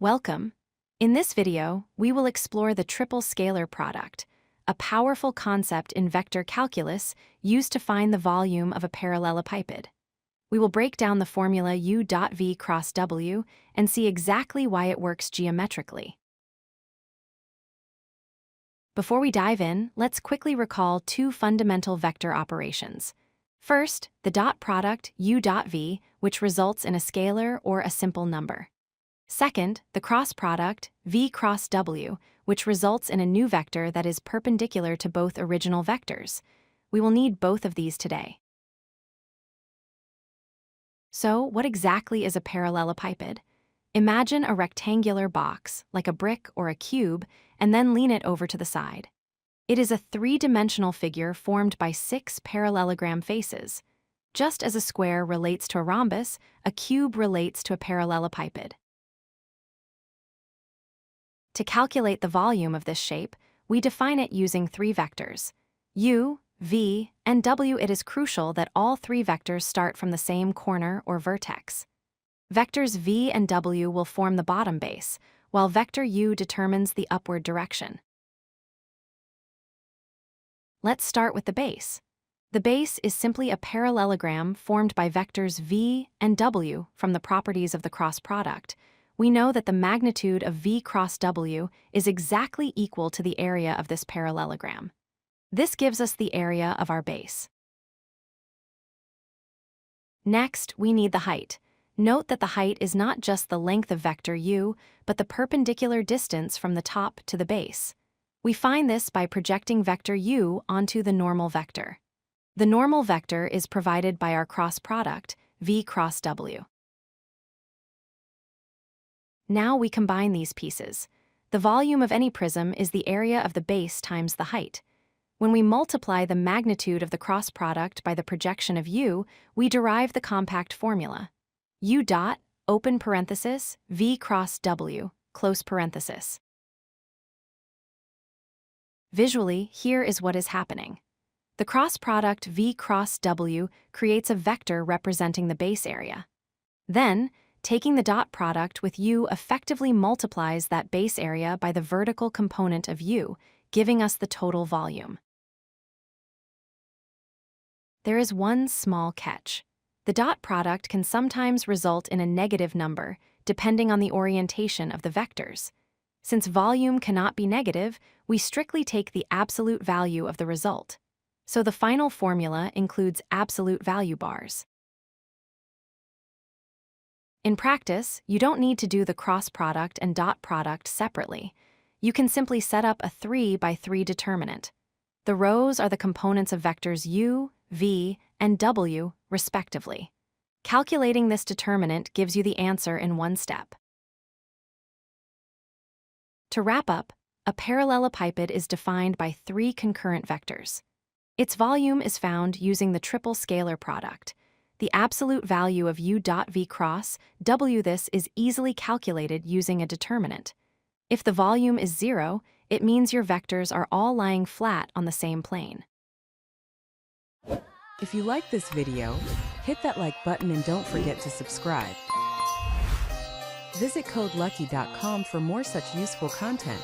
Welcome. In this video, we will explore the triple scalar product, a powerful concept in vector calculus used to find the volume of a parallelepiped. We will break down the formula u dot v cross w and see exactly why it works geometrically. Before we dive in, let's quickly recall two fundamental vector operations. First, the dot product u dot v, which results in a scalar or a simple number. Second, the cross product v cross w, which results in a new vector that is perpendicular to both original vectors. We will need both of these today. So, what exactly is a parallelepiped? Imagine a rectangular box, like a brick or a cube, and then lean it over to the side. It is a three-dimensional figure formed by 6 parallelogram faces. Just as a square relates to a rhombus, a cube relates to a parallelepiped. To calculate the volume of this shape, we define it using 3 vectors. U, v, and w. It is crucial that all 3 vectors start from the same corner or vertex. Vectors v and w will form the bottom base, while vector u determines the upward direction. Let's start with the base. The base is simply a parallelogram formed by vectors v and w from the properties of the cross product. We know that the magnitude of v cross w is exactly equal to the area of this parallelogram. This gives us the area of our base. Next, we need the height. Note that the height is not just the length of vector u, but the perpendicular distance from the top to the base. We find this by projecting vector u onto the normal vector. The normal vector is provided by our cross product, v cross w. Now we combine these pieces. The volume of any prism is the area of the base times the height. When we multiply the magnitude of the cross product by the projection of u, we derive the compact formula. U dot, open parenthesis, v cross w, close parenthesis. Visually, here is what is happening. The cross product v cross w creates a vector representing the base area. Then, taking the dot product with u effectively multiplies that base area by the vertical component of u, giving us the total volume. There is one small catch. The dot product can sometimes result in a negative number, depending on the orientation of the vectors. Since volume cannot be negative, we strictly take the absolute value of the result. So the final formula includes absolute value bars. In practice, you don't need to do the cross product and dot product separately. You can simply set up a 3 by 3 determinant. The rows are the components of vectors u, v, and w, respectively. Calculating this determinant gives you the answer in one step. To wrap up, a parallelepiped is defined by 3 concurrent vectors. Its volume is found using the triple scalar product. The absolute value of u dot v cross w. This is easily calculated using a determinant. If the volume is 0, it means your vectors are all lying flat on the same plane. If you like this video, hit that like button and don't forget to subscribe. Visit codelucky.com for more such useful content.